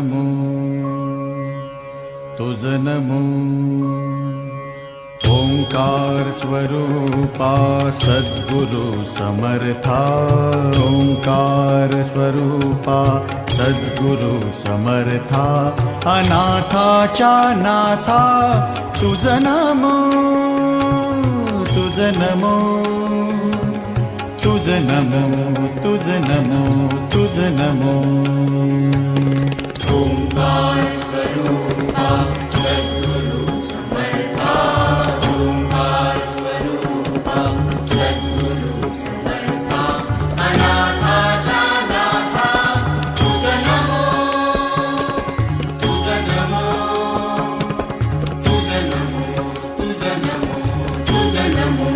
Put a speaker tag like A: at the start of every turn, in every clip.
A: नमो तुझ नमो ओंकार स्वरूपा सद्गुरु समर्था ओंकार स्वरूपा सद्गुरु समर्था अनाथाच्या नाथा तुझ नमो तुझ नमो तुझ नमो तुझ नमो तुझ नमो
B: ओंकार स्वरूपा सद्गुरु समर्था ओंकार स्वरूपा सद्गुरु समर्था अनाथाच्या नाथा तुझ नमो तुझ नमो तुझ नमो तुझ नमो तुझ नमो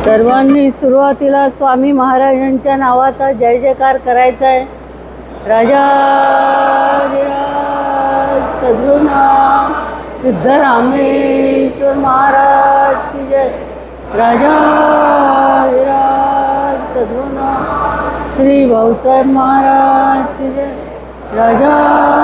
C: सर्वांनी सुरुवातीला स्वामी महाराजांच्या नावाचा जय जयकार करायचा आहे. राजाधिराज सद्गुरुनाथ सिद्धरामेश्वर महाराज की जय. राजाधिराज सद्गुरुनाथ श्री भाऊसाहेब महाराज की जय. राजाधिराज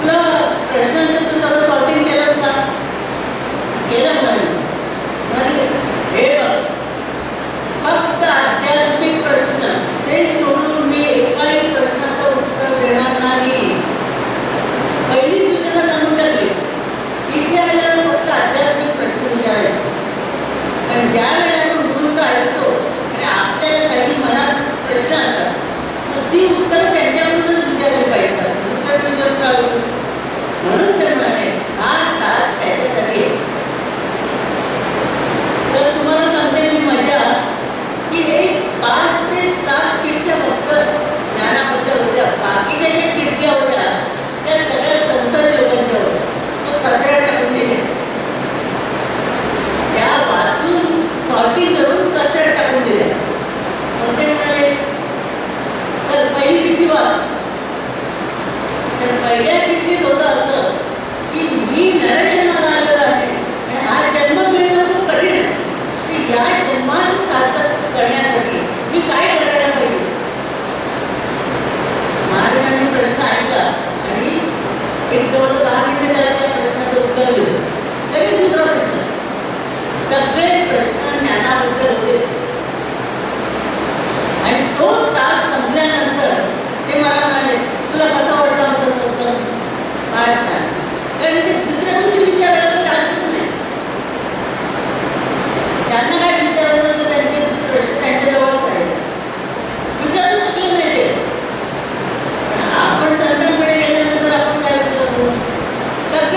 C: तुला प्रश्नांचं तू सगळं सॉर्टिंग केलंस का? केलं म्हणाली. हे बघ, फक्त आध्यात्मिक प्रश्न ते सोडून मी एकाही प्रश्नाचं उत्तर देणार नाही. पहिली सूचना सांगून टाकली, इथे आल्यावर फक्त आध्यात्मिक प्रश्न विचारायचे. पण ज्या वेळेला आपण गुरुचं ऐकतो आणि आपल्याला काही मनात प्रश्न असतात, मग ती उत्तर त्यांच्याकडूनच विचारली पाहिजे. उत्तर विचारतो म्हणून ते म्हणाले हा तास त्याच्यासाठी. तर तुम्हाला सांगते मी मजा की हे 5 ते 7 चिठ्ठ्या फक्त ज्ञानाबद्दल होत्या. बाकीच्या ज्या चिठ्ठ्या होत्या त्या सगळ्या संसार लोकांच्या होत्या. तो कचऱ्यात टाकून दिले. त्या वाचून सॉर्टिंग करून कचऱ्यात टाकून दिल्या. मग ते म्हणाले तर पहिली चिठ्ठी वाच. तर पहिल्या चिठ्ठीत होतं असं की मी नरजन्माला आलेलो आहे आणि हा जन्म मिळणं खूप कठीण आहे. की या जन्मात सार्थक करण्यासाठी मी काय करायला पाहिजे. महाराजांनी प्रश्न ऐकला आणि एक जवळ 10 मिनिटं त्याला त्या प्रश्नाचं उत्तर दिलं. तरी दुसरा प्रश्न, सगळे प्रश्न ज्ञानाबद्दल होते. आणि तो तास संपल्यानंतर ते मला म्हणाले तुला कसा वाटला होता सत्संग? फार छान. कारण ते दुसऱ्या गोष्टी विचारायला चान्सच नाही. त्यांना काय विचारायचं तर त्यांचे प्रश्न त्यांच्याजवळ करायचे. विचारू शकले नाही ते. आपण संतांकडे गेल्यानंतर आपण काय विचारतो? तर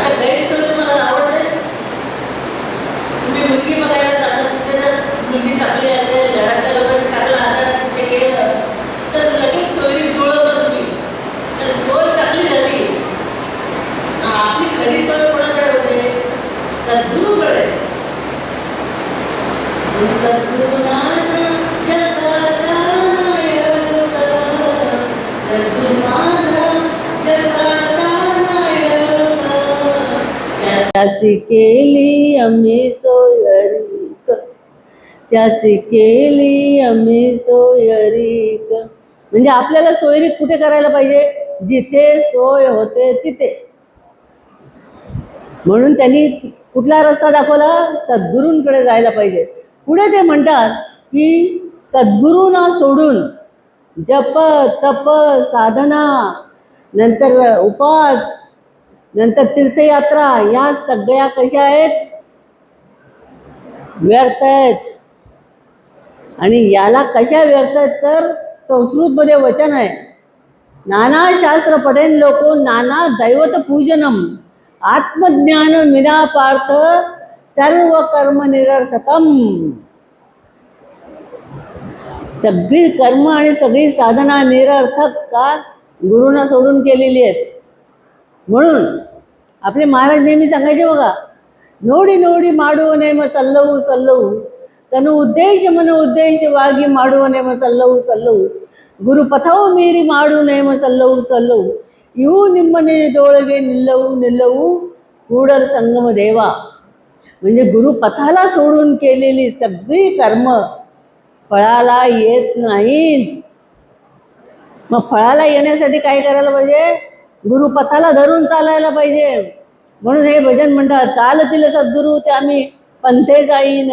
C: आता गैरसोय मला आवडते. तुम्ही मुलगी बघायला जाता, तिथे जर मुलगी चांगली असेल, घरातल्या लोकांनी चांगला आधार तिथे केलं तर लगेच सोयरी जुळवता तुम्ही. तर सोय चांगली झाली. आपली खरी सोय कोणाकडे होते? सद्गुरूकडे. सद्गुरुनाथ जगाचा नायक, सद्गुरुनाथ जगाचा नायक, त्यासी केली आम्ही सोयरीक, त्यासी केली आम्ही सोयरीक. म्हणजे आपल्याला सोयरीक कुठे करायला पाहिजे? जिथे सोय होते तिथे. म्हणून त्यांनी कुठला रस्ता दाखवला? सद्गुरूंकडे जायला पाहिजे. पुढे ते म्हणतात की सद्गुरूंना सोडून जप तप साधना, नंतर उपवास, नंतर तीर्थयात्रा, या सगळ्या कशा आहेत? व्यर्थ आहेत. आणि याला कशा व्यर्थ आहेत? तर संस्कृतमध्ये वचन आहे, नाना शास्त्र पठेन लोको नाना दैवत पूजनम, आत्मज्ञान विना पार्थ सर्व कर्म निरर्थकम. सगळी कर्म आणि सगळी साधना निरर्थक का? गुरुना सोडून केलेली आहेत. म्हणून आपले महाराज नेहमी सांगायचे बघा, नोडी नोडी माडू नेम सल्लवू सल्लवू, तनु उद्देश मन उद्देश वागी माडू नेम सल्लवू सल्लवू, गुरु पथव मीरी माडू नेम सल्लवू सल्लवू, ಇವು ನಿಮ್ಮನೆ डोळगे निल्लवू निल्लवू ಕೂಡल संगम देवा. म्हणजे गुरुपथाला सोडून केलेली सगळी कर्म फळाला येत नाहीत. मग फळाला येण्यासाठी काय करायला पाहिजे? गुरुपथाला धरून चालायला पाहिजे. म्हणून हे भजन म्हणतात, चालतील सद्गुरू ते आम्ही पंथे जाईन.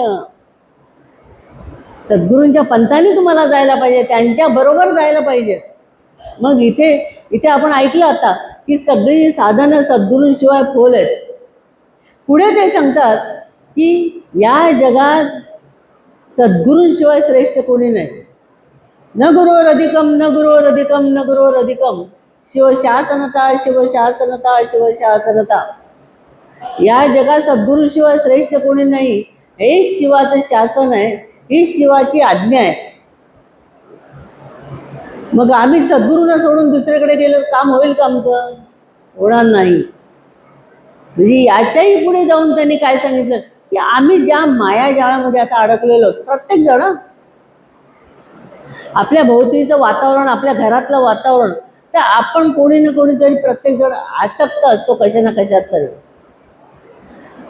C: सद्गुरूंच्या पंथाने तुम्हाला जायला पाहिजे, त्यांच्या बरोबर जायला पाहिजे. मग इथे आपण ऐकलं आता की सगळी साधनं सद्गुरूंशिवाय फोल आहेत. पुढे ते सांगतात की या जगात सद्गुरूंशिवाय श्रेष्ठ कोणी नाही. न गुरोर अधिकम न गुरोर अधिकम न गुरोर अधिकम, शिवशासनता शिवशासनता शिवशासनता. या जगात सद्गुरूशिवाय श्रेष्ठ कोणी नाही. हे शिवाचं शासन आहे, ही शिवाची आज्ञा आहे. मग आम्ही सद्गुरूंना सोडून दुसरीकडे गेलो, काम होईल का आमचं? होणार नाही. म्हणजे याच्याही पुढे जाऊन त्यांनी काय सांगितलं की आम्ही ज्या मायाजाळामध्ये आता अडकलेलो, प्रत्येक जण आपल्या भोवतीचं वातावरण, आपल्या घरातलं वातावरण, तर आपण कोणी ना कोणीतरी प्रत्येक जण आसक्त असतो कशा ना कशात तरी.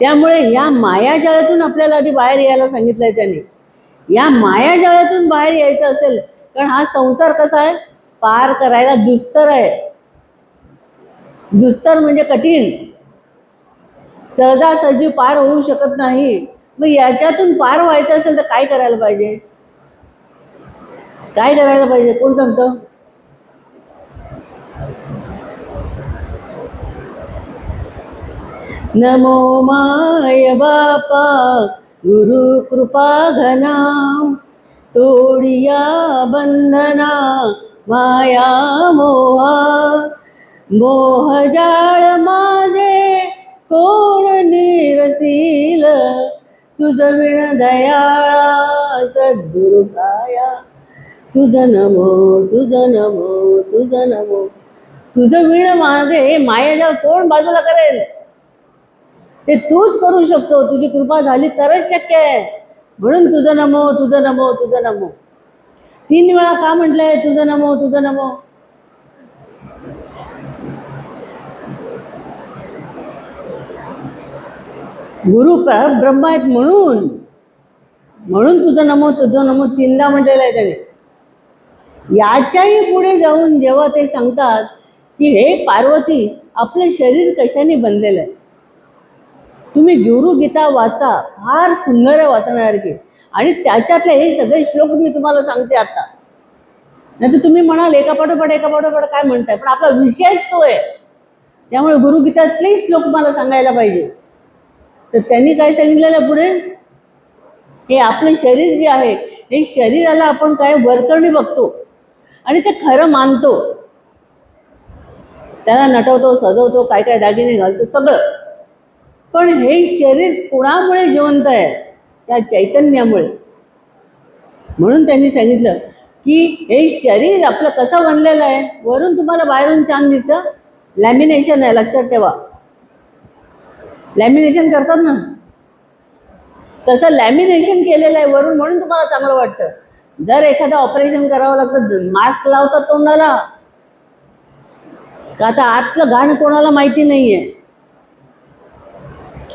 C: त्यामुळे या मायाजाळातून आपल्याला आधी बाहेर यायला सांगितलंय त्यांनी. या मायाजाळातून बाहेर यायचं असेल, कारण हा संसार कसा आहे? पार करायला दुस्तर आहे. दुस्तर म्हणजे कठीण, सहजासहजी पार होऊ शकत नाही. मग याच्यातून पार व्हायचं असेल तर काय करायला पाहिजे? काय करायला पाहिजे? कोण सांगतं? नमो माय बापा गुरु कृपा घना, तोडिया बंधना माया मोहा, मोहजाळ माझे कोण निरसील, तुझ विण दयाळा सद्गुरु काया, तुझ नमो तुझ नमो तुझ नमो. तुझं विण माझे हे मायाजाळ कोण बाजूला करेल? ते तूच करू शकतो. तुझी कृपा झाली तरच शक्य आहे. म्हणून तुझं नमो तुझं नमो तुझं नमो. 3 वेळा का म्हटलंय तुझं नमो तुझं नमो? गुरु ब्रह्मा आहेत म्हणून. म्हणून तुझं नमो तुझं नमो 3दा म्हटलेलं आहे त्याने. याच्याही पुढे जाऊन जेव्हा ते सांगतात की हे पार्वती, आपलं शरीर कशाने बनलेलं आहे? तुम्ही गुरु गीता वाचा, फार सुंदर आहे वाचण्यासारखी. आणि त्याच्यातले हे सगळे श्लोक मी तुम्हाला सांगते आता. नाही तर तुम्ही म्हणाल एकापाठोपाठ काय म्हणताय, पण आपला विषयच तो आहे. त्यामुळे गुरुगीतातले श्लोक मला सांगायला पाहिजे. तर त्यांनी काय सांगितलेलं पुढे? हे आपलं शरीर जे आहे, हे शरीराला आपण काय वरकरणी बघतो आणि ते खरं मानतो. त्याला नटवतो, सजवतो, काय काय दागिने घालतो, सगळं. पण हे शरीर कोणामुळे जिवंत आहे? त्या चैतन्यामुळे. म्हणून त्यांनी सांगितलं की हे शरीर आपलं कसं बनलेलं आहे. वरून तुम्हाला बाहेरून छान दिसतं, लॅमिनेशन आहे, लक्षात ठेवा. लॅमिनेशन करतात ना, तसं लॅमिनेशन केलेलं आहे वरून, म्हणून तुम्हाला चांगलं वाटतं. जर एखादं ऑपरेशन करावं लागतं, मास्क लावतात तोंडाला का आता आतलं घाण कोणाला माहिती नाहीये.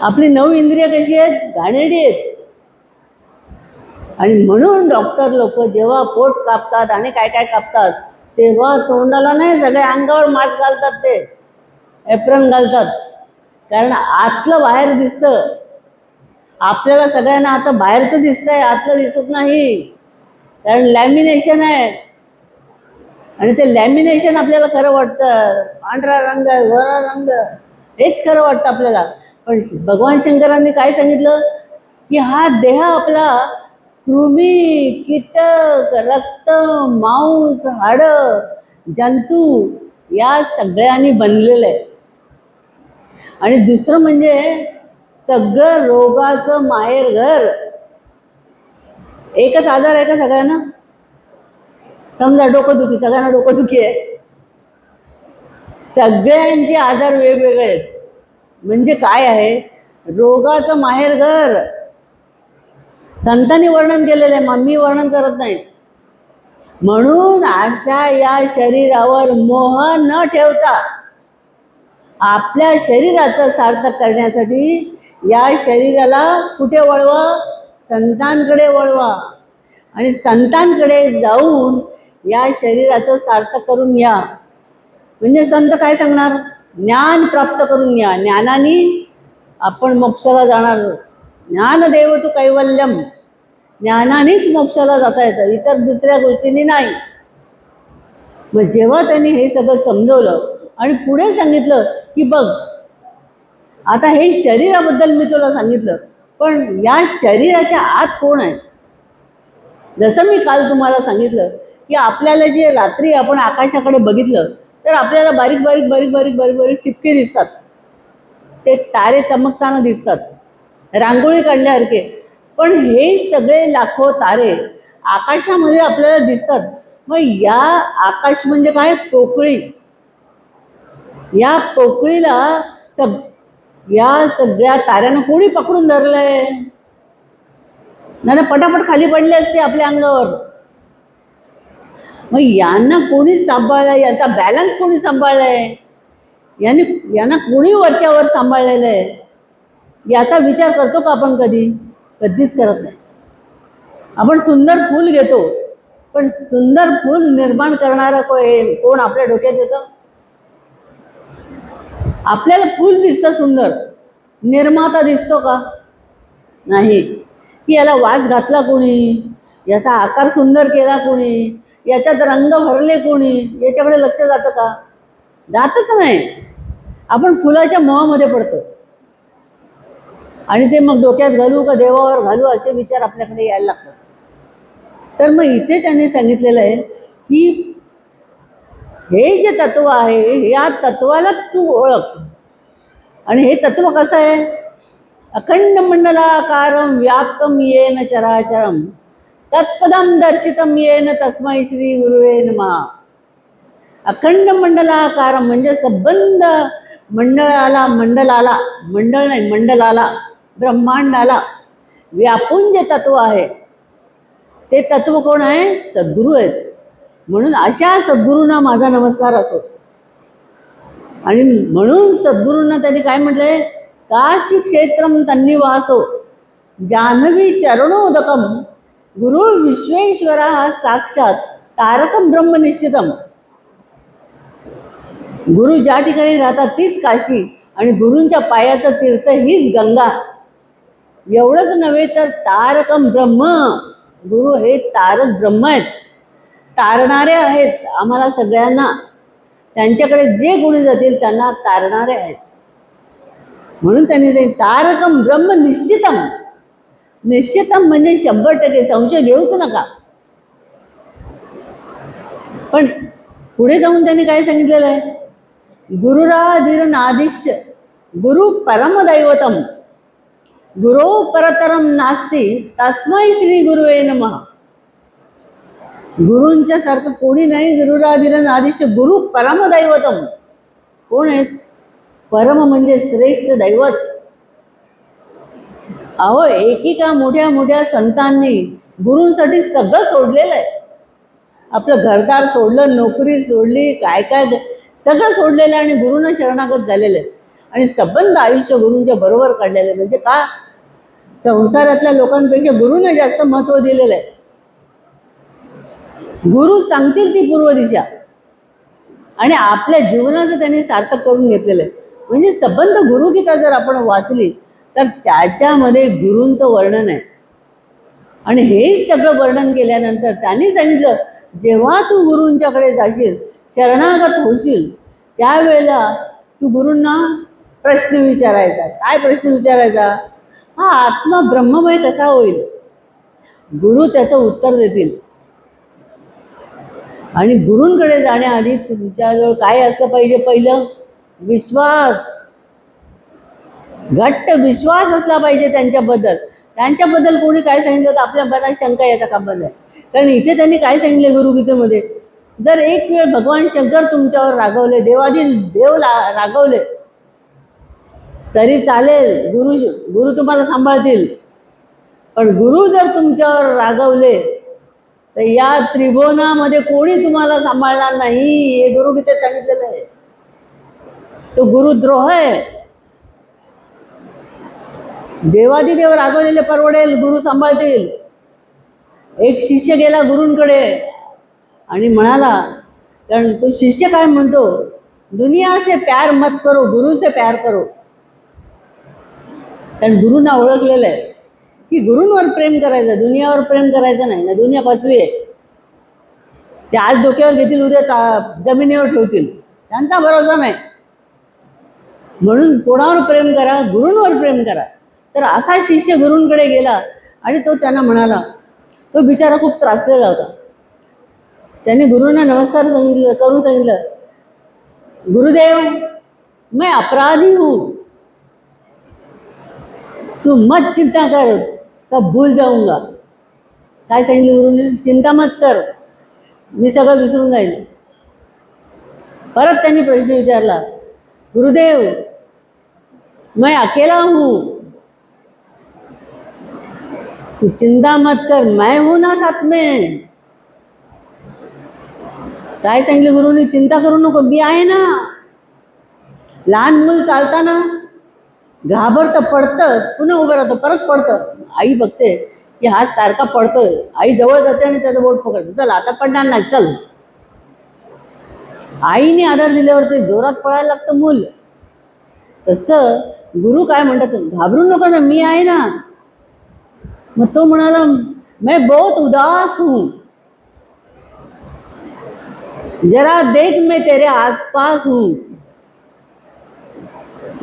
C: आपली 9 इंद्रिय कशी आहेत? घाणेरडी आहेत. आणि म्हणून डॉक्टर लोक जेव्हा पोट कापतात आणि काय काय कापतात तेव्हा तोंडाला नाही, सगळ्या अंगावर मास्क घालतात, ते एप्रन घालतात. कारण आतलं बाहेर दिसतं. आपल्याला सगळ्यांना आता बाहेरचं दिसतंय, आतलं दिसत नाही, कारण लॅमिनेशन आहे. आणि ते लॅमिनेशन आपल्याला खरं वाटतं, पांढरा रंग, गोरा रंग, हेच खरं वाटतं आपल्याला. पण भगवान शंकरांनी काय सांगितलं की हा देह आपला कृमी, कीटक, रक्त, मांस, हाड, जंतू या सगळ्यांनी बनलेलं आहे. आणि दुसरं म्हणजे सगळं रोगाचं माहेरघर. एकच आजार आहे का सगळ्यांना? समजा डोकंदुखी, सगळ्यांना डोकंदुखी आहे. सगळ्यांचे आजार वेगवेगळे आहेत. म्हणजे काय आहे? रोगाचं माहेरघर. संतांनी वर्णन केलेलं आहे, मी वर्णन करत नाही. म्हणून अशा या शरीरावर मोह न ठेवता आपल्या शरीराचं सार्थक करण्यासाठी या शरीराला कुठे वळवा? संतांकडे वळवा. आणि संतांकडे जाऊन या शरीराचं सार्थक करून घ्या. म्हणजे संत काय सांगणार? ज्ञान प्राप्त करून घ्या. ज्ञानाने आपण मोक्षाला जाणार. ज्ञानदेव तू कैवल्यम. ज्ञानानेच मोक्षाला जाता येतं, इतर दुसऱ्या गोष्टींनी नाही. मग जेव्हा त्यांनी हे सगळं समजवलं आणि पुढे सांगितलं की बघ आता हे शरीराबद्दल मी तुला सांगितलं, पण या शरीराच्या आत कोण आहे? जसं मी काल तुम्हाला सांगितलं की आपल्याला जे रात्री आपण आकाशाकडे बघितलं तर आपल्याला बारीक बारीक बारीक बारीक बारीक बारीक टिपके दिसतात. ते तारे चमकताना दिसतात, रांगोळी काढल्यासारखे. पण हे सगळे लाखो तारे आकाशामध्ये आपल्याला दिसतात. मग या आकाश म्हणजे काय? पोकळी. या पोकळीला या सगळ्या ताऱ्यांना कोणी पकडून धरलंय? नाही पटापट खाली पडले असते आपल्या अंगावर. मग यांना कोणी सांभाळलंय? याचा बॅलन्स कोणी सांभाळलाय? यांना कोणी वरच्यावर सांभाळलेलं आहे? याचा विचार करतो का आपण कधी? कधीच करत नाही. आपण सुंदर फूल घेतो, पण सुंदर फूल निर्माण करणारं कोण आपल्या डोक्यात येतं? आपल्याला फूल दिसतं सुंदर, निर्माता दिसतो का? नाही. की याला वास घातला कोणी? याचा आकार सुंदर केला कोणी? याच्यात रंग भरले कोणी? याच्याकडे लक्ष जातं का? जातच नाही. आपण फुलाच्या मोहामध्ये पडतो आणि ते मग डोक्यात घालू का देवावर घालू असे विचार आपल्याकडे यायला लागतात. तर मग इथे त्यांनी सांगितलेलं आहे की हे जे तत्व आहे या तत्वाला तू ओळख. आणि हे तत्व कसं आहे? अखंड मंडलाकारं व्याप्तं येन चराचरं तत्पदं दर्शितं येन तस्मै श्री गुरुवे नमः. अखंड मंडलाकार म्हणजे संबंध मंडळाला, मंडळ नाही, मंडलाला, ब्रह्मांडाला व्यापून जे तत्व आहे ते तत्व कोण आहे? सद्गुरू आहेत. म्हणून अशा सद्गुरूंना माझा नमस्कार असो. आणि म्हणून सद्गुरूंना त्यांनी काय म्हटलंय? काशी क्षेत्रम तन्निवासो जान्हवी चरणोदकम गुरु विश्वेश्वरा साक्षात तारकम ब्रह्म निश्चितम. गुरु ज्या ठिकाणी राहतात तीच काशी आणि गुरूंच्या पायाचं तीर्थ हीच गंगा. एवढंच नव्हे तर तारकम ब्रह्म, गुरु हे तारक ब्रह्म आहेत, तारणारे आहेत आम्हाला सगळ्यांना. त्यांच्याकडे जे गुण जातील त्यांना तारणारे आहेत. म्हणून त्यांनी सांगितलं तारकम ब्रह्म निश्चितम. निश्चितम म्हणजे 100%, संशय घेऊच नका. पण पुढे जाऊन त्यांनी काय सांगितलेलं आहे? गुरुराधीर नादिश्च गुरु परमदैवतम, गुरो परतरम नास्ती, तस्मै श्री गुरुवे नमः. गुरूंच्या सारखं कोणी नाही. गुरुराधीरन आदिश्य गुरु परमदैवतम. कोण आहेत? परम म्हणजे श्रेष्ठ दैवत. अहो, एकेका मोठ्या मोठ्या संतांनी गुरूंसाठी सगळं सोडलेलं आहे. आपलं घरदार सोडलं, नोकरी सोडली, काय काय सगळं सोडलेलं आहे आणि गुरूंना शरणागत झालेलं आहे आणि संबंध आयुष्य गुरूंच्या बरोबर काढलेलं आहे. म्हणजे का? संसारातल्या लोकांपेक्षा गुरूंना जास्त महत्त्व दिलेलं आहे. गुरु सांगतील ती पूर्व दिशा आणि आपल्या जीवनाचं त्यांनी सार्थक करून घेतलेलं आहे. म्हणजे संबंध गुरुगीता जर आपण वाचली तर त्याच्यामध्ये गुरूंचं वर्णन आहे आणि हेच सगळं वर्णन केल्यानंतर त्यांनी सांगितलं, जेव्हा तू गुरूंच्याकडे जाशील, शरणागत होशील, त्यावेळेला तू गुरूंना प्रश्न विचारायचा. काय प्रश्न विचारायचा? हा आत्मा ब्रह्ममय कसा होईल? गुरु त्याचं उत्तर देतील. आणि गुरूंकडे जाण्याआधी तुमच्याजवळ काय असलं पाहिजे? पहिलं विश्वास, घट्ट विश्वास असला पाहिजे त्यांच्याबद्दल. त्यांच्याबद्दल कोणी काय सांगितलं तर आपल्या मनात शंका येता कामा नये. कारण इथे त्यांनी काय सांगितले गुरुगीतेमध्ये, जर एक वेळ भगवान शंकर तुमच्यावर रागवले, देव रागवले तरी चालेल, गुरु तुम्हाला सांभाळतील. पण गुरु जर तुमच्यावर रागवले तर या त्रिभुवनामध्ये कोणी तुम्हाला सांभाळणार नाही. हे गुरुगीतेत सांगितलेलं आहे. तो गुरुद्रोह आहे. देवादिदेव रागवलेले परवडेल, गुरु सांभाळतील. एक शिष्य गेला गुरूंकडे आणि म्हणाला, कारण तो शिष्य काय म्हणतो, दुनिया से प्यार मत करो, गुरु से प्यार करो. कारण गुरूंना ओळखलेलं आहे की गुरूंवर प्रेम करायचं, दुनियावर प्रेम करायचं नाही. ना दुनिया फसवी आहे. ते आज डोक्यावर घेतील, उद्या जमिनीवर ठेवतील. त्यांचा भरोसा नाही. म्हणून कोणावर प्रेम करा? गुरूंवर प्रेम करा. तर असा शिष्य गुरूंकडे गेला आणि तो त्यांना म्हणाला, तो बिचारा खूप त्रासलेला होता. त्यांनी गुरूंना नमस्कार करून सांगितलं, गुरुदेव मैं अपराधी हूँ, तू मत चिंता कर, सब भूल जाऊंगा. काय सांगितलं गुरुने? चिंता मत कर, मी सगळं विसरून जाईल. परत त्यांनी प्रश्न विचारला, गुरुदेव मैं अकेला हूँ, तू चिंता मत कर, मैं हूं ना साथ में. काय सांगितलं गुरुने? चिंता करू नको, मी आहे ना. लहान मूल चालताना घाबरतं, पडतं, पुन्हा उभं राहतं, परत पडतं. आई बघते की हा सारखा पडतोय, आई जवळ जाते आणि त्याचं बोट पकडते, चल आता पडणार नाही, चल. आईने आधार दिल्यावरती जोरात पळायला लागतं मूल. तसं गुरु काय म्हणतात, घाबरू नको ना, मी आहे ना. मग तो म्हणाला, मैं बहुत उदास हूं, जरा देख मैं तेरे आसपास हूं.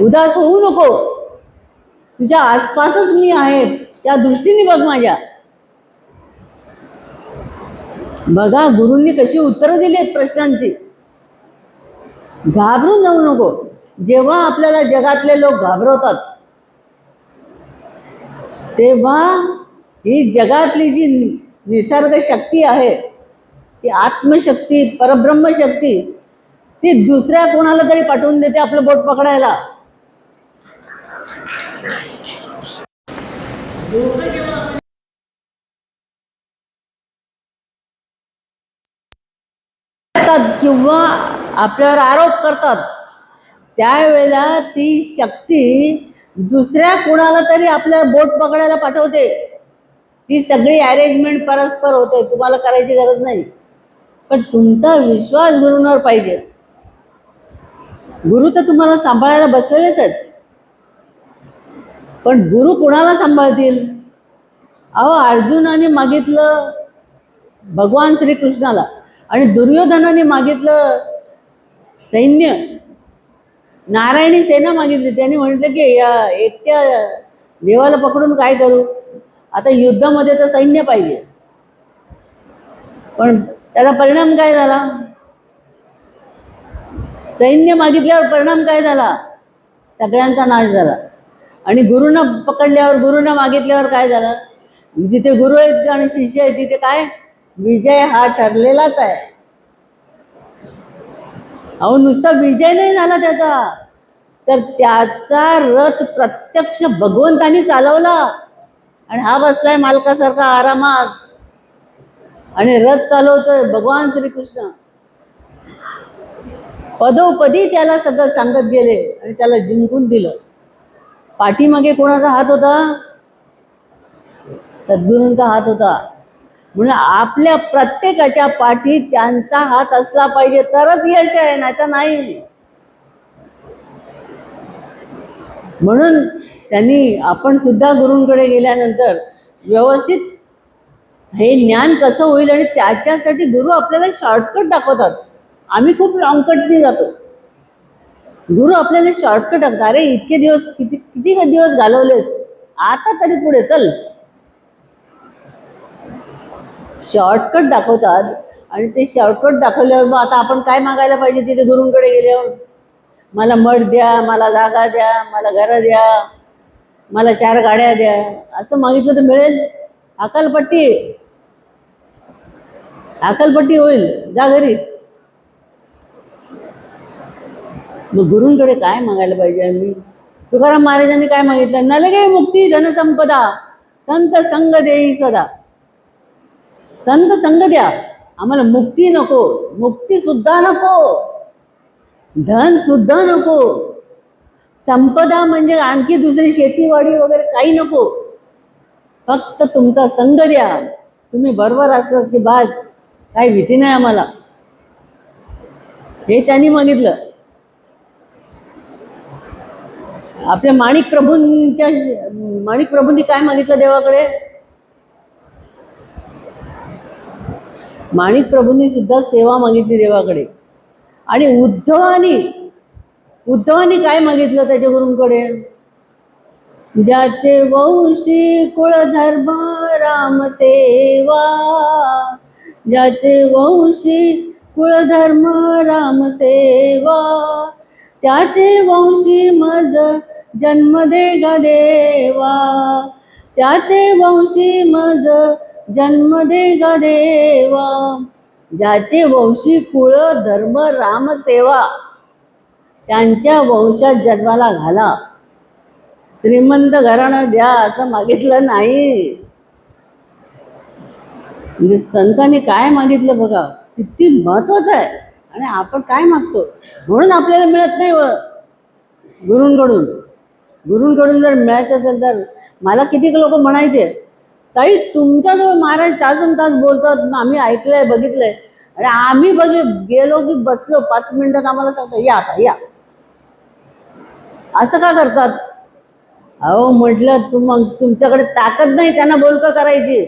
C: उदास होऊ नको, तुझ्या आसपासच मी आहे, त्या दृष्टीने बघ माझ्या. बघा गुरूंनी कशी उत्तरं दिली आहेत प्रश्नांची. घाबरून जाऊ नको. जेव्हा आपल्याला जगातले लोक घाबरवतात तेव्हा ही जगातली जी निसर्ग शक्ती आहे, ती आत्मशक्ती, परब्रह्मशक्ती, ती दुसऱ्या कोणाला तरी पाठवून देते आपलं बोट पकडायला. किंवा आपल्यावर आरोप करतात त्यावेळेला ती शक्ती दुसऱ्या कोणाला तरी आपल्या बोट पकडायला पाठवते. ती सगळी अरेंजमेंट परस्पर होते, तुम्हाला करायची गरज नाही. पण तुमचा विश्वास गुरूंवर पाहिजे. गुरु तर तुम्हाला सांभाळायला बसलेलेच आहेत, पण गुरु कोणाला सांभाळतील? अहो, अर्जुनाने मागितलं भगवान श्रीकृष्णाला आणि दुर्योधनाने मागितलं सैन्य, नारायणी सेना मागितली. त्यांनी म्हटलं की या एकट्या देवाला पकडून काय करू, आता युद्धामध्ये तर सैन्य पाहिजे. पण त्याचा परिणाम काय झाला? सैन्य मागितल्यावर परिणाम काय झाला?
D: सगळ्यांचा नाश झाला. आणि गुरुनं पकडल्यावर, गुरुनं मागितल्यावर काय झालं? जिथे गुरु आहेत आणि शिष्य आहेत तिथे काय? विजय हा ठरलेलाच आहे. अहो नुसता विजय नाही झाला त्याचा, तर त्याचा रथ प्रत्यक्ष भगवंतानी चालवला. आणि हा बसलाय मालकासारखा आरामात आणि रथ चालवतोय भगवान श्रीकृष्ण. पदोपदी त्याला सगळं सांगत गेले आणि त्याला जिंकून दिलं. पाठीमागे कोणाचा हात होता? सद्गुरूंचा हात होता. म्हणून आपल्या प्रत्येकाच्या पाठी त्यांचा हात असला पाहिजे तरच यश आहे, नाही तर नाही. म्हणून त्यांनी आपण सुद्धा गुरूंकडे गेल्यानंतर व्यवस्थित हे ज्ञान कसं होईल आणि त्याच्यासाठी गुरु आपल्याला शॉर्टकट दाखवतात. आम्ही खूप लॉंगकटनी जातो. गुरु आपल्याला शॉर्टकट दाखवतात. अरे इतके दिवस किती दिवस घालवलेस, आता तरी पुढे चल. शॉर्टकट दाखवतात. आणि ते शॉर्टकट दाखवल्यावर मग आता आपण काय मागायला पाहिजे तिथे गुरूंकडे गेल्यावर? मला मठ द्या, मला जागा द्या, मला घरं द्या, मला 4 गाड्या द्या, असं मागितलं तर मिळेल? अकलपट्टी होईल, जा घरी. मग गुरूंकडे काय मागायला पाहिजे आम्ही? तुकाराम महाराजांनी काय मागितलं? नलगे मुक्ती धनसंपदा, संत संग देई सदा. संत संग द्या, आम्हाला मुक्ती नको, मुक्ती सुद्धा नको, धन सुद्धा नको, संपदा म्हणजे आणखी दुसरी शेतीवाडी वगैरे काही नको, फक्त तुमचा संग द्या. तुम्ही बरोबर असलास की बास, काही भीती नाही आम्हाला. हे त्यांनी मागितलं. आपल्या माणिक प्रभूंनी काय मागितलं देवाकडे? माणिक प्रभूंनी सुद्धा सेवा मागितली देवाकडे. आणि उद्धवानी काय मागितलं त्याच्या गुरूंकडे? ज्याचे वंशी कुळधर्म राम सेवा, ज्याचे वंशी कुळधर्म राम सेवा, त्याचे वंशी मज जन्म दे ग देवा, त्याचे वंशी मज जन्म दे ग देवा. ज्याचे वंशी कुळ धर्म राम सेवा, त्यांच्या वंशात जन्माला घाला. श्रीमंत घराणं द्या असं मागितलं नाही. म्हणजे संतांनी काय मागितलं बघा, किती महत्वाचं आहे. आणि आपण काय मागतो म्हणून आपल्याला मिळत नाही. गुरूंकडून जर मिळायचं असेल तर मला किती लोक म्हणायचे, ताई तुमच्याजवळ महाराज तासन तास बोलतात, आम्ही ऐकलंय बघितलंय. आणि आम्ही गेलो की बसलो 5 मिनिटात आम्हाला सांगतो या आता या. असं का करतात? अहो म्हटलं मग तुमच्याकडे ताकद नाही त्यांना बोलकं करायची.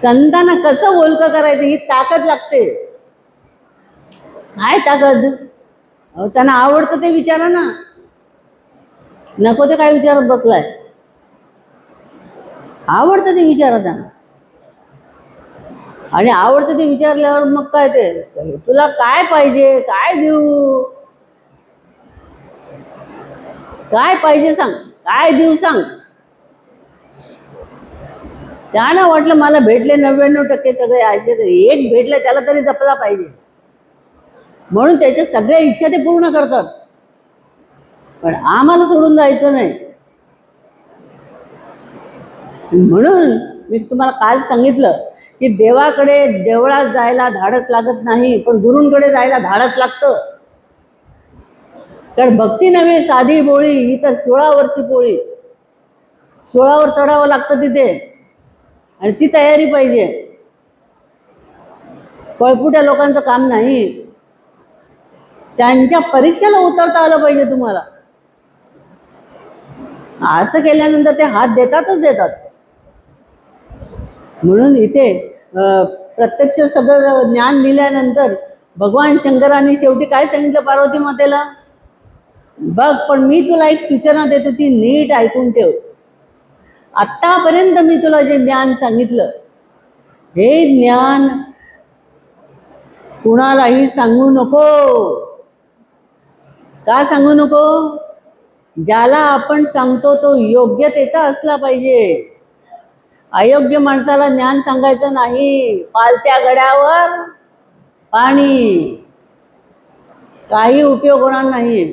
D: संतांना कसं बोलकं करायचं ही ताकद लागते. काय ताकद? अहो त्यांना आवडतं ते विचारा ना, नको ते काय विचारत बसलाय? आवडतं ते विचारा त्यांना. आणि आवडतं ते विचारल्यावर मग काय ते, तुला काय पाहिजे, काय देऊ, काय पाहिजे सांग, काय देऊ सांग. त्यांना वाटलं मला भेटले 99% सगळे आशे, एक भेटले त्याला तरी जपला पाहिजे म्हणून त्याच्या सगळ्या इच्छा ते पूर्ण करतात. पण आम्हाला सोडून जायचं नाही. म्हणून मी तुम्हाला काल सांगितलं की देवाकडे देवळात जायला धाडस लागत नाही, पण गुरूंकडे जायला धाडस लागतं. तर भक्ती नव्हे साधी बोळी, ही तर 16वरची पोळी. 16वर चढावं लागतं तिथे आणि ती तयारी पाहिजे. पळपुट्या लोकांचं काम नाही. त्यांच्या परीक्षेला उतरता आलं पाहिजे तुम्हाला. असं केल्यानंतर ते हात देतातच देतात. म्हणून इथे प्रत्यक्ष सगळं ज्ञान दिल्यानंतर भगवान शंकरांनी शेवटी काय सांगितलं पार्वती मातेला? बघ पण मी तुला एक सूचना देतो, ती नीट ऐकून ठेव. आत्तापर्यंत मी तुला जे ज्ञान सांगितलं हे ज्ञान कुणालाही सांगू नको. का सांगू नको? ज्याला आपण सांगतो तो योग्यतेचा असला पाहिजे. अयोग्य माणसाला ज्ञान सांगायचं नाही. पालत्या गड्यावर पाणी, काही उपयोग होणार नाही.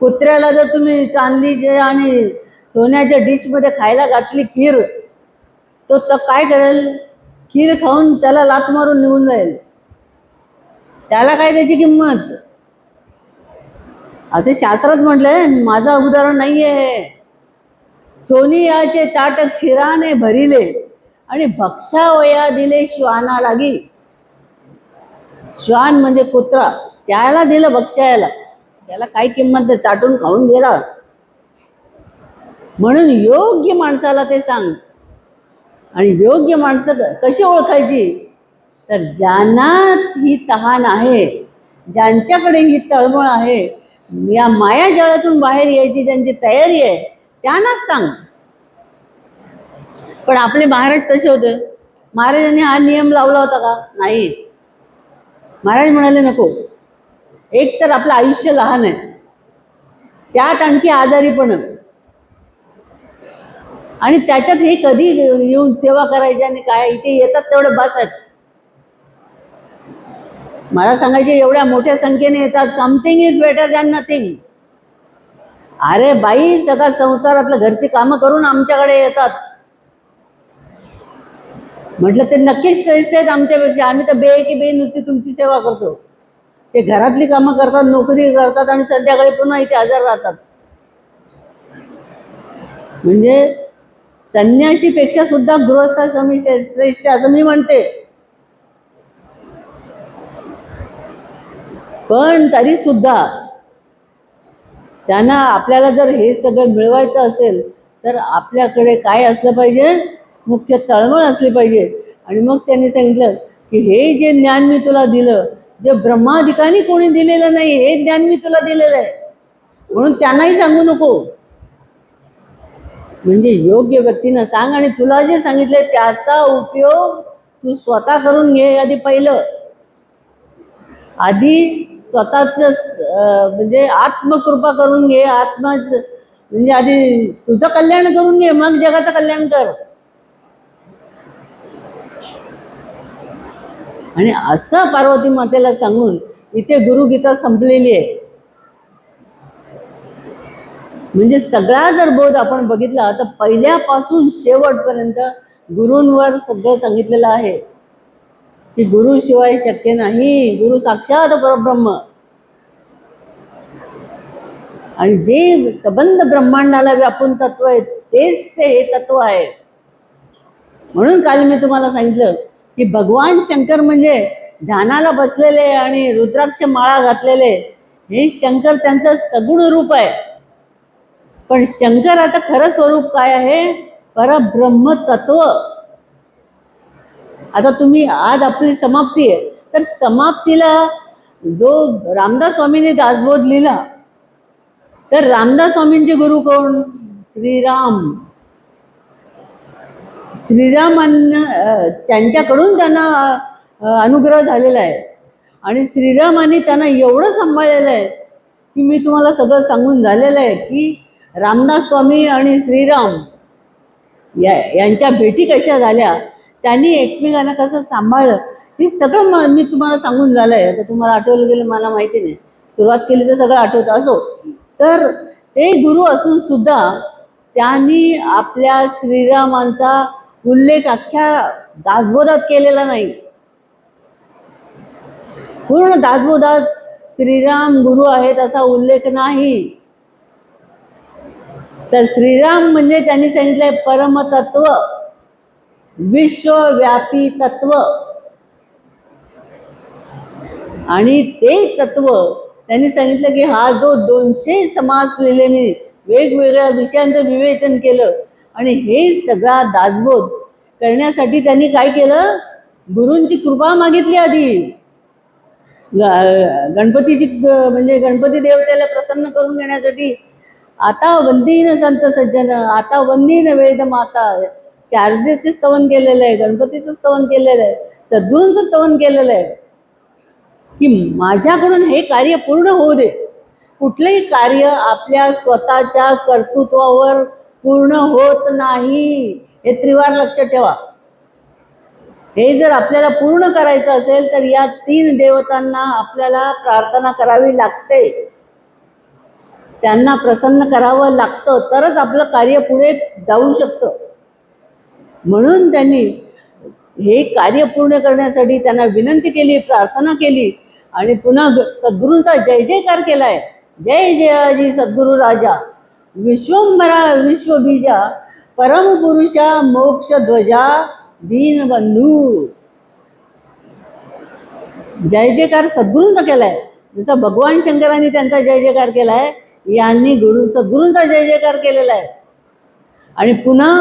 D: कुत्र्याला जर तुम्ही चांदीचे आणि सोन्याच्या डिशमध्ये खायला घातली खीर, तो काय करेल? खीर खाऊन त्याला लाथ मारून निघून जाईल. त्याला काय त्याची किंमत? असे शास्त्रात म्हटलंय, माझं उदाहरण नाहीये हे. सोनियाचे ताट क्षीराने भरिले आणि भक्षावया दिले श्वाना लागी. श्वान म्हणजे कुत्रा, त्याला दिलं भक्षायला. त्याला काय किंमत नाही, चाटून खाऊन गेला. म्हणून योग्य माणसाला ते सांग. आणि योग्य माणसं कशी ओळखायची? तर ज्यांना ही तहान आहे, ज्यांच्याकडे ही तळमळ आहे, या मायाजाळातून बाहेर यायची ज्यांची तयारी आहे, त्यांनाच सांग. पण आपले महाराज कसे होते? महाराजांनी हा नियम लावला होता का? नाही. महाराज म्हणाले नको. एक तर आपलं आयुष्य लहान आहे, त्यात आणखी आजारीपण, आणि त्याच्यात हे कधी येऊन सेवा करायची आणि काय, इथे येतात तेवढे बस आहेत. मला सांगायचे एवढ्या मोठ्या संख्येने येतात. Something is better than nothing. अरे बाई, सगळा संसारातलं घरची कामं करून आमच्याकडे येतात. म्हटलं ते नक्कीच श्रेष्ठ आहेत आमच्यापेक्षा. आम्ही तर बे की बे नुसती तुमची सेवा करतो. ते घरातली कामं करतात, नोकरी करतात आणि संध्याकाळी पुन्हा इथे हजर राहतात. म्हणजे संन्याशीपेक्षा सुद्धा गृहस्थाश्रमी श्रेष्ठ असं मी म्हणते. पण तरी सुद्धा त्यांना आपल्याला जर हे सगळं मिळवायचं असेल तर आपल्याकडे काय असलं पाहिजे? मुख्य तळमळ असली पाहिजे. आणि मग त्यांनी सांगितलं की हे जे ज्ञान मी तुला दिलं, जे ब्रह्माधिकांनी कोणी दिलेलं नाही, हे ज्ञान मी तुला दिलेलं आहे, म्हणून त्यांनाही सांगू नको. म्हणजे योग्य व्यक्तीनं सांग. आणि तुला जे सांगितलंय त्याचा उपयोग तू स्वतः करून घे. आधी स्वतःच म्हणजे आत्मकृपा करून घे. म्हणजे आधी तुझं कल्याण करून घे, मग जगाचं कल्याण कर. आणि असं पार्वती मातेला सांगून इथे गुरुगीता संपलेली आहे. म्हणजे सगळा जर बोध आपण बघितला तर पहिल्यापासून शेवटपर्यंत गुरूंवर सगळं सांगितलेलं आहे की गुरुशिवाय शक्य नाही. गुरु साक्षात परब्रह्म. आणि जे सबंध ब्रह्मांडाला व्यापून तत्व आहे तेच ते हे तत्व आहे. म्हणून काल मी तुम्हाला सांगितलं की भगवान शंकर म्हणजे ध्यानाला बसलेले आणि रुद्राक्ष माळा घातलेले हे शंकर त्यांचं सगुण रूप आहे. पण शंकराचं खरं स्वरूप काय आहे? परब्रह्म तत्व. आता तुम्ही आज आपली समाप्ती आहे, तर समाप्तीला जो रामदास स्वामींनी दासबोध लिहिला, तर रामदास स्वामींचे गुरु कोण? श्रीराम. श्रीरामांना त्यांच्याकडून त्यांना अनुग्रह झालेला आहे. आणि श्रीरामांनी त्यांना एवढं सांभाळलेलं आहे की मी तुम्हाला सगळं सांगून झालेलं आहे की रामदास स्वामी आणि श्रीराम यांच्या भेटी कशा झाल्या, त्यांनी एकमेकांना कसं सांभाळलं, हे सगळं मी तुम्हाला सांगून झालं आहे. आता तुम्हाला आठवलं गेलं मला माहिती नाही, सुरुवात केली तर सगळं आठवतं. असो, तर ते गुरु असून सुद्धा त्यांनी आपल्या श्रीरामांचा उल्लेख अख्ख्या दासबोधात केलेला नाही. पूर्ण दासबोधात श्रीराम गुरु आहेत असा उल्लेख नाही. तर श्रीराम म्हणजे त्यांनी सांगितलंय परमतत्व, विश्वव्यापी तत्व. आणि ते तत्व त्यांनी सांगितलं की हा जो 200 समास लिहिले मी, वेगवेगळ्या विषयांचं विवेचन केलं, आणि हे सगळा दासबोध करण्यासाठी त्यांनी काय केलं? गुरूंची कृपा मागितली आधी. गणपतीची म्हणजे गणपती देवतेला प्रसन्न करून घेण्यासाठी आता वंदीन संत सज्जन, आता वंदीन वेद माता, शारदेचे स्तवन केलेलं आहे, गणपतीचं स्तवन केलेलं आहे, सद्गुरूंचं स्तवन केलेलं आहे की माझ्याकडून हे कार्य पूर्ण होऊ दे. कुठलंही कार्य आपल्या स्वतःच्या कर्तृत्वावर पूर्ण होत नाही, हे त्रिवार लक्षात ठेवा. हे जर आपल्याला पूर्ण करायचं असेल तर या 3 देवतांना आपल्याला प्रार्थना करावी लागते, त्यांना प्रसन्न करावं लागतं, तरच आपलं कार्य पुढे जाऊ शकतं. म्हणून त्यांनी हे कार्य पूर्ण करण्यासाठी त्यांना विनंती केली, प्रार्थना केली आणि पुन्हा सद्गुरूंचा जय जयकार केलाय. जय जयाजी सद्गुरु राजा, विश्वंभरा विश्वबीजा, परमपुरुषा मोक्ष ध्वजा, दीनबंधू. जय जयकार सद्गुरूंचा केलाय. जसं भगवान शंकरांनी त्यांचा जय जयकार केलाय, यांनी सद्गुरूंचा जय जयकार केलेला आहे. आणि पुन्हा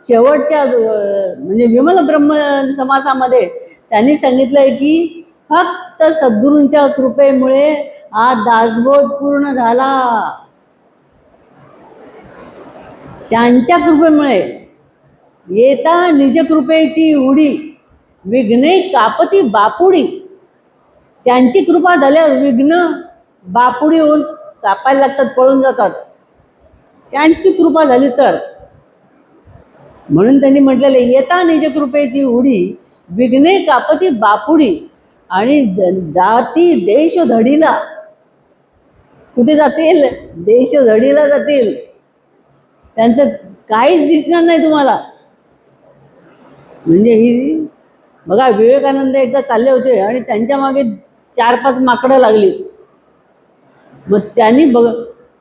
D: शेवटच्या म्हणजे विमल ब्रह्म समासामध्ये त्यांनी सांगितलंय की फक्त सद्गुरूंच्या कृपेमुळे हा दासबोध पूर्ण झाला. त्यांच्या कृपेमुळे येता निज कृपेची उडी, विघ्ने कापती बापुडी. त्यांची कृपा झाल्यावर विघ्न बापुडी होऊन कापायला लागतात, पळून जातात, त्यांची कृपा झाली तर. म्हणून त्यांनी म्हटलेलं येता निज कृपेची उडी, विघ्ने कापती बापुडी. आणि जाती देश धडीला. कुठे जातील? देश धडीला जातील. त्यांचं काहीच दिसणार नाही तुम्हाला. म्हणजे ही बघा, विवेकानंद एकदा चालले होते आणि त्यांच्या मागे 4-5 माकडं लागली. मग त्यांनी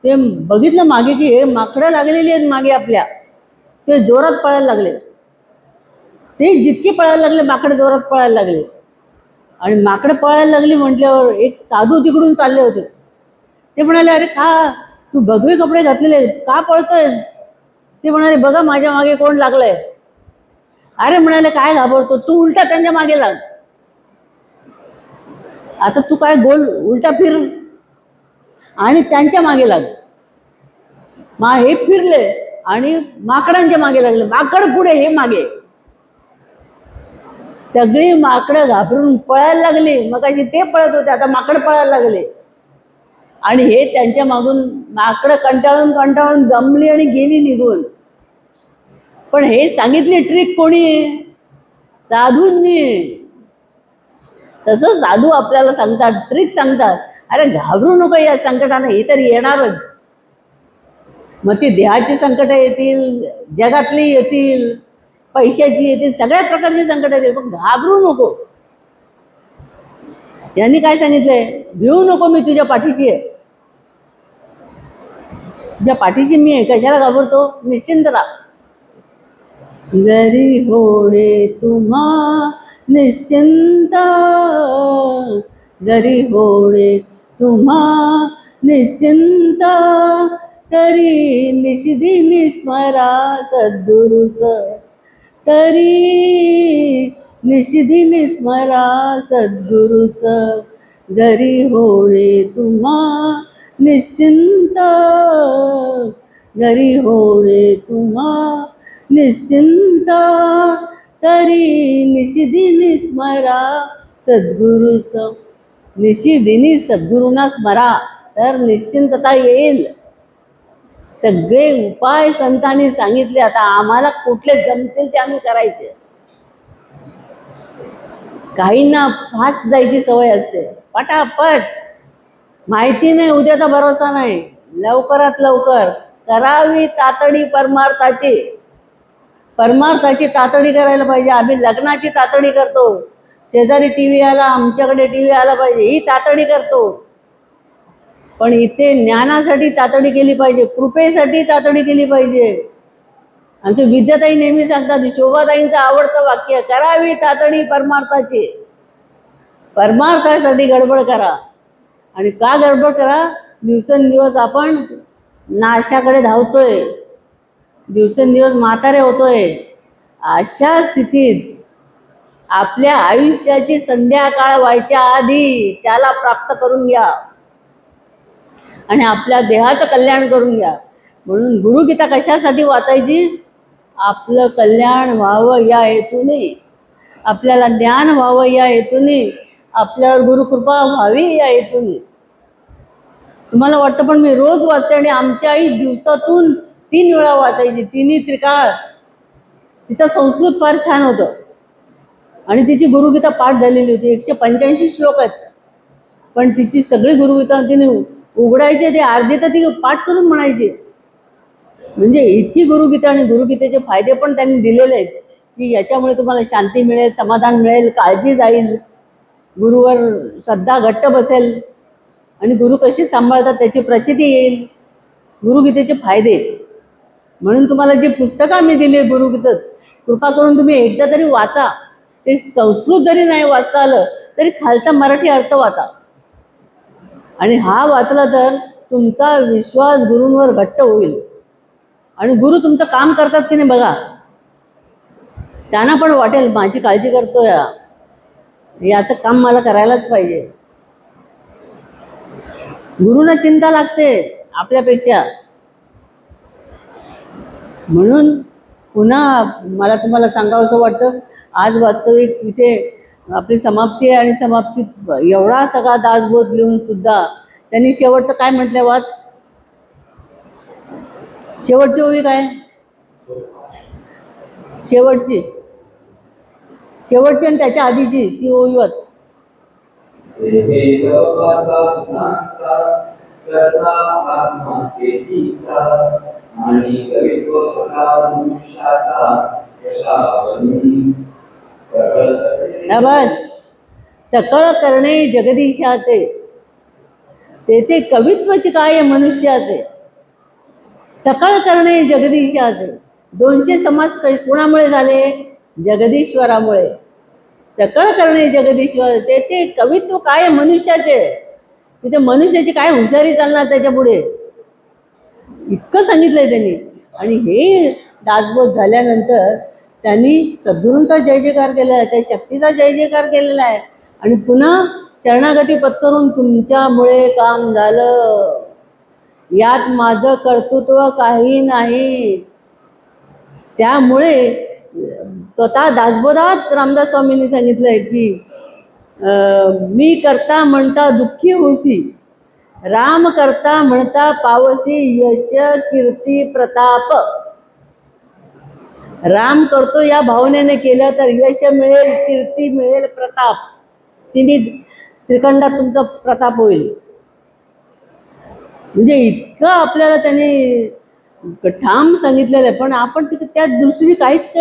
D: ते बघितलं मागे की हे माकडं लागलेली आहेत मागे आपल्या. ते जोरात पळायला लागले. ते जितके पळायला लागले माकडं जोरात पळायला लागले. आणि माकडं पळायला लागली म्हटल्यावर एक साधू तिकडून चालले होते. ते म्हणाले, अरे का तू भगवे कपडे घातलेले, का पळतोयस? ते म्हणाले, बघा माझ्या मागे कोण लागलंय. अरे म्हणाले, काय घाबरतो तू, उलटा त्यांच्या मागे लाग. आता तू काय गोल उलटा फिर आणि त्यांच्या मागे लाग. हे फिरले आणि माकडांच्या मागे लागले. माकड पुढे, हे मागे. सगळी माकडं घाबरून पळायला लागली. मग अशी ते पळत होते, आता माकड पळायला लागले. आणि हे त्यांच्या मागून माकडं कंटाळून कंटाळून जमली आणि गेली निघून. पण हे सांगितली ट्रिक कोणी? साधूंनी. तसं साधू आपल्याला सांगतात, ट्रिक सांगतात. अरे घाबरू नको या संकटानं, हे तर येणारच. मग ती देहाची संकटं येतील, जगातली येतील, पैशाची येतील, सगळ्या प्रकारची संकटं येतील, पण घाबरू नको. यांनी काय सांगितलंय? भिवू नको, मी तुझ्या पाठीशी आहे. तुझ्या पाठीशी मी आहे, कशाला घाबरतो? निश्चिंत राहा. जरी होणे तुम्हा निश्चिंत, जरी होणे तुम्हा निश्चिंत, तरी निशिदिनी स्मरा सद्गुरुच, तरी निशिदिनी स्मरा सद्गुरुच. जरी होणे तुम्हा निश्चिंत, जरी होणे तुम्हा निश्चिंत, तरी निशिदिनी स्मरा सद्गुरुच. निशिदिनी सद्गुरूंना स्मरा, तर निश्चिंतता येईल. सगळे उपाय संतांनी सांगितले. आता आम्हाला कुठले जमतील ते आम्ही करायचे. काहींना फास्ट जायची सवय असते, पटापट. माहिती नाही, उद्याचा भरोसा नाही, लवकरात लवकर करावी तातडी परमार्थाची. परमार्थाची तातडी करायला पाहिजे. आम्ही लग्नाची तातडी करतो, शेजारी टीव्ही आला, आमच्याकडे टीव्ही आला पाहिजे, ही तातडी करतो. पण इथे ज्ञानासाठी तातडी केली पाहिजे, कृपेसाठी तातडी केली पाहिजे. आमची विद्याताई नेहमी सांगतात, शोभाताईंचं आवडतं वाक्य, करावी तातडी परमार्थाची. परमार्थासाठी गडबड करा. आणि का गडबड करा? दिवसेंदिवस आपण नाशाकडे धावतोय, दिवसेंदिवस म्हातारे होतोय. अशा स्थितीत आपल्या आयुष्याची संध्याकाळ व्हायच्या आधी त्याला प्राप्त करून घ्या आणि आपल्या देहाचं कल्याण करून घ्या. म्हणून गुरुगीता कशासाठी वाचायची? आपलं कल्याण व्हावं या हेतूने, आपल्याला ज्ञान व्हावं या हेतूने, आपल्यावर गुरुकृपा व्हावी या हेतूने. तुम्हाला वाटतं पण मी रोज वाचते, आणि आमच्या आई दिवसातून 3 वेळा वाचायची, तिन्ही त्रिकाळ. तिचं संस्कृत फार छान होतं आणि तिची गुरुगीता पाठ झालेली होती. 185 श्लोक आहेत, पण तिची सगळी गुरुगीता तिने उघडायचे, ते अर्धी तर ती पाठ करून म्हणायची. म्हणजे इतकी गुरुगीता, आणि गुरुगीतेचे फायदे पण त्यांनी दिलेले आहेत की याच्यामुळे तुम्हाला शांती मिळेल, समाधान मिळेल, काळजी जाईल, गुरुवर श्रद्धा घट्ट बसेल, आणि गुरु कशी सांभाळतात त्याची प्रचिती येईल. गुरुगीतेचे फायदे म्हणून तुम्हाला जी पुस्तकं आम्ही दिली गुरुगीतेत, कृपा करून तुम्ही एकदा तरी वाचा. ते संस्कृत जरी नाही वाचता आलं तरी खालचा मराठी अर्थ वाचा, आणि हा वाचला तर तुमचा विश्वास गुरूंवर घट्ट होईल, आणि गुरु तुमचं काम करतात की नाही बघा. त्यांना पण वाटेल माझी काळजी करतोय, याचं काम मला करायलाच पाहिजे. गुरुंना चिंता लागते आपल्यापेक्षा. म्हणून पुन्हा मला तुम्हाला सांगावंसं वाटतं, आज वास्तविक इथे आपली समाप्ती आहे, आणि समाप्तीत एवढा सगळा दासबोध लिहून सुद्धा त्यांनी शेवटचं काय म्हटलं वाच. शेवटची ओळी काय, शेवटची आणि त्याच्या आधीची ती ओळी वाच. बस, सकळ करणे जगदीशाचे, तेथे कवित्वच काय मनुष्याचे. सकळ करणे जगदीशाचे. 200 समास कोणामुळे झाले, जगदीश्वरामुळे. सकळ करणे जगदीश्वर, तेथे कवित्व काय मनुष्याचे. तिथे मनुष्याची काय हुशारी चालणार त्याच्या पुढे, इतकं सांगितलंय त्यांनी. आणि हे दासबोध झाल्यानंतर त्यांनी सद्गुरूंचा जय जयकार केलेला आहे, त्या शक्तीचा जय जयकार केलेला आहे, आणि पुन्हा शरणागती पत्करून तुमच्यामुळे काम झालं, यात माझं कर्तृत्व काही नाही. त्यामुळे स्वतः दासबोधात रामदास स्वामींनी सांगितलंय की मी करता म्हणता दुःखी होसी, राम करता म्हणता पावसी यश कीर्ती प्रताप. राम करतो या भावनेने केलं तर यश मिळेल, कीर्ती मिळेल, प्रताप. तिन्ही त्रिखंडात तुमचा प्रताप होईल. म्हणजे इतकं आपल्याला त्यांनी ठाम सांगितलेलं आहे, पण आपण त्या दुसरी काहीच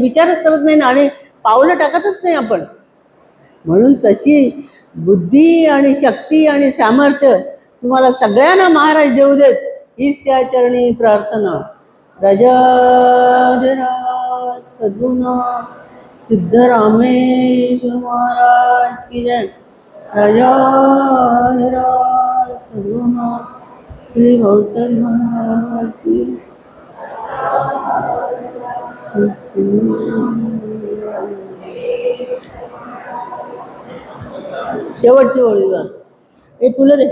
D: विचारच करत नाही ना, आणि पावलं टाकतच नाही आपण. म्हणून तशी बुद्धी आणि शक्ती आणि सामर्थ्य तुम्हाला सगळ्यांना महाराज देऊ देत, हीच त्या चरणी प्रार्थना. राजाधिराज सद्गुरुनाथ सिद्धरामेश्वर महाराज की जय. राजाधिराज सद्गुरुनाथ श्री भाऊसाहेब महाराज की. शेवटची ओळी वाच. हे फुलं दे.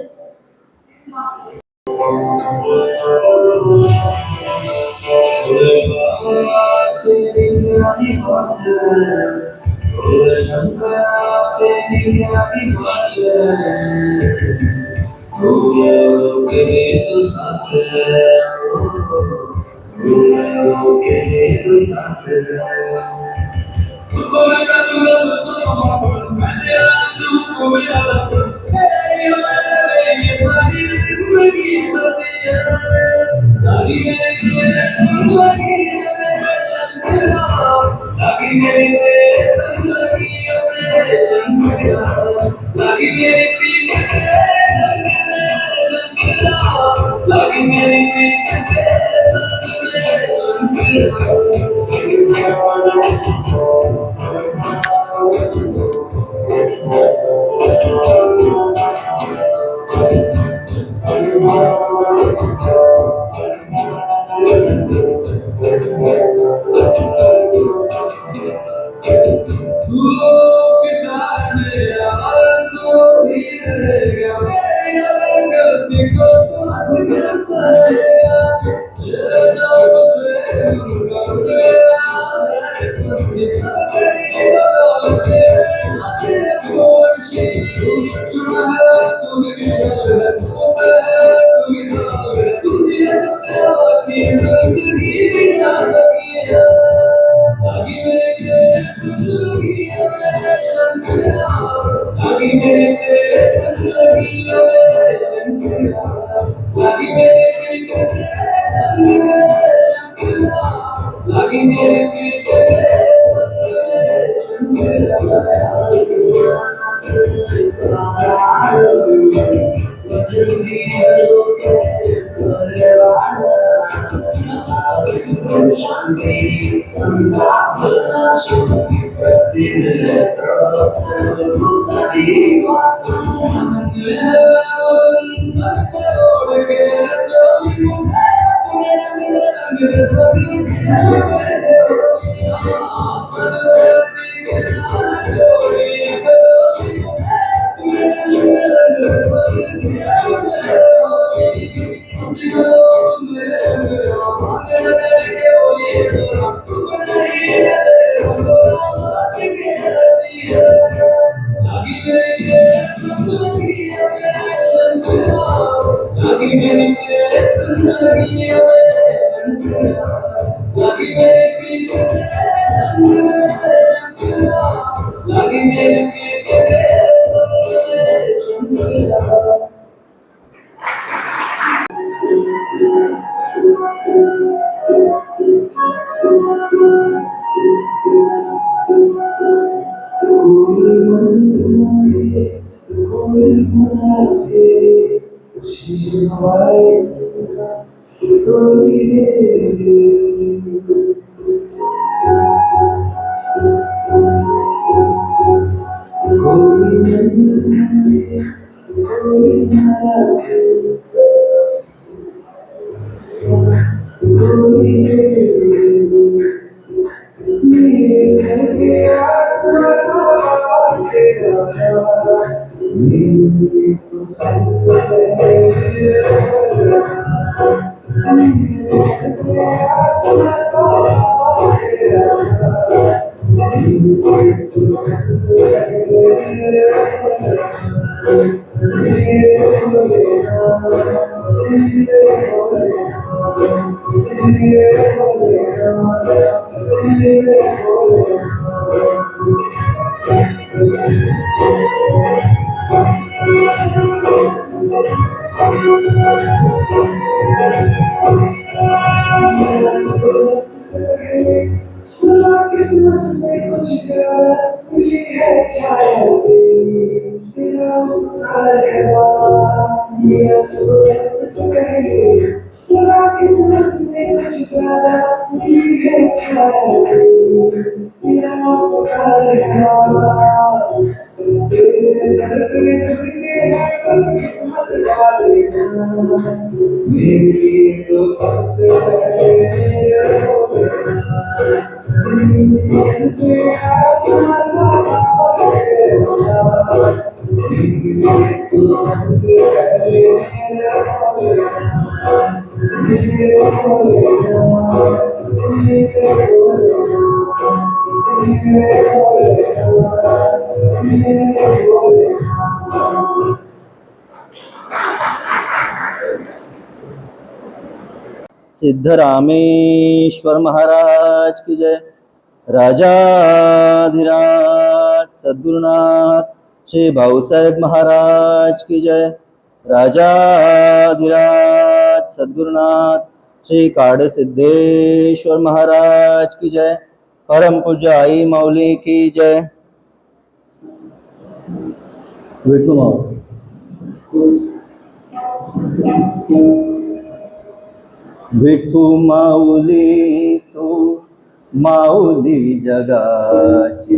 E: सिद्धरामेश्वर महाराज की जय। राजाधिराज सद्गुरुनाथ श्री भाऊसाहेब महाराज की जय। राजाधिराज सद्गुरुनाथ श्री काडसिद्धेश्वर महाराज की जय। परम पूज्य आई माऊली की जय। विठू माऊली विठू माऊली तू माऊली जगाची।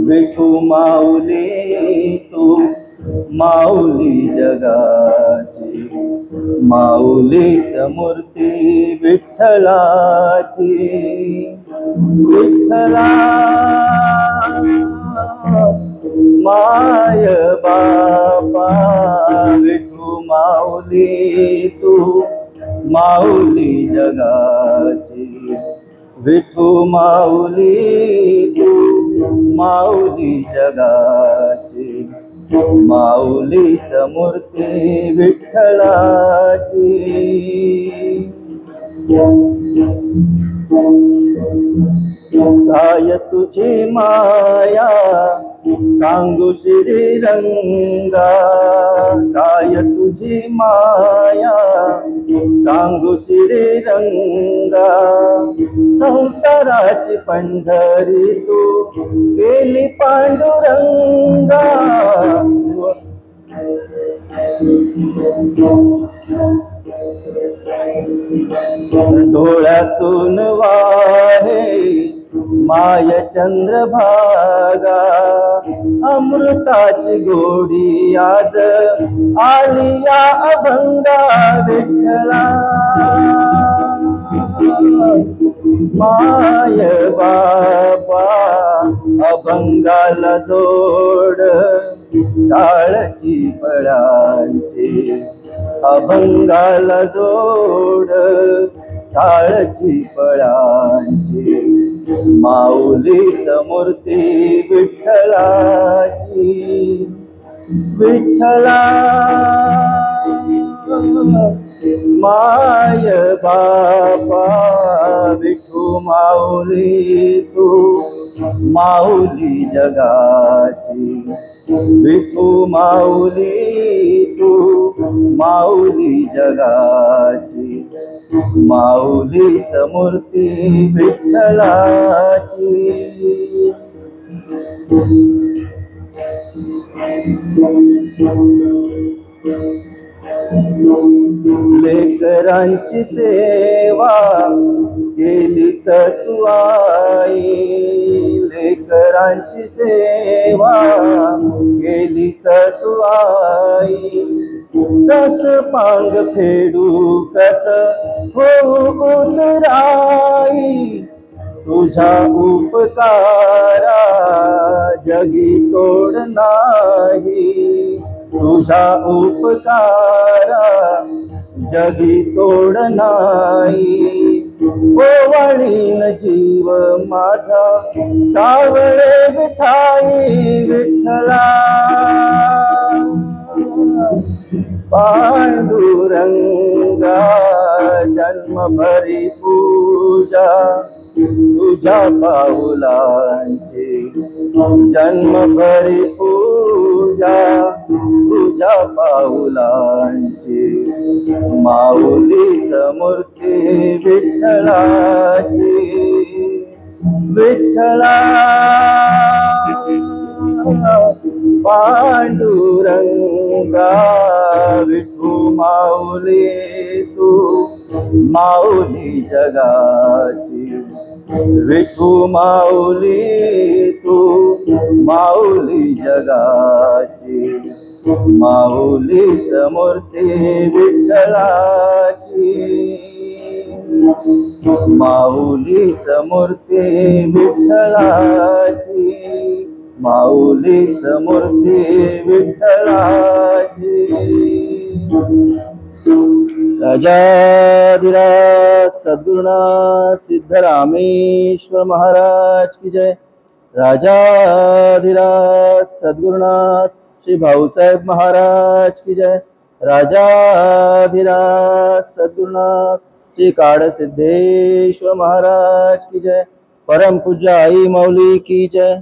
E: विठू माऊली तू माऊली जगाची। माऊलीच मूर्ती विठ्ठलाची। विठ्ठला माय बापा विठू माऊली तू माऊली जगाची। विठू माऊली तू माऊली जगाची। माऊलीच मूर्ती विठ्ठलाची। काय तुझी माया सांगू श्रीरंगा, काय तुझी माया सांगू श्रीरंगा, संसाराची पंढरी तू केली पांडुरंगा. डोळ्यातून वाहे माय चंद्रभागा, अमृताची गोडी आज आली या अभंगा विठ्ठला. माय बाबा अभंगाला जोड टाळची फळांची, अभंगाला जोड टाळची फळांची, माऊलीच मूर्ती विठ्ठलाची. विठ्ठला माय बापा विठू माऊली तू माऊली जगाची. विठू माऊली तू माऊली जगाची, माऊलीच मूर्ती विठ्ठलाची. लेकरांची सेवा केली सतुआई, लेकरांची सेवा केली सतुआई. कस पांग फेडू कस होऊ उतराई, तुझा उपकारा जगी तोड नाही, तुझा उपकारा जगी तोड नाही. ओवाळीन जीव माझा सावळे विठाई विठ्ठला. पांडुरंगा जन्मभरी पूजा तुझ्या पाऊलांची, जन्मभरी पूजा तुझ्या पाऊलांची, माऊलीच मूर्ती विठ्ठलाची. विठ्ठला पांडुरंगा विठू माऊली तू माऊली जगाची. विठू माऊली तू माऊली जगाची, माऊलीच मूर्ती विठ्ठलाची. माऊलीच मूर्ती विठ्ठलाची, माऊलीच मूर्ती विठ्ठलाची. राजाधिराज सद्गुरुनाथ सिद्धरामेश्वर महाराज की जय. राजाधिराज सद्गुरुनाथ श्री भाऊसाहेब महाराज की जय. राजाधिराज सद्गुरुनाथ श्री काळसिद्धेश्वर महाराज की जय. परम पूज्य आई मौली की जय.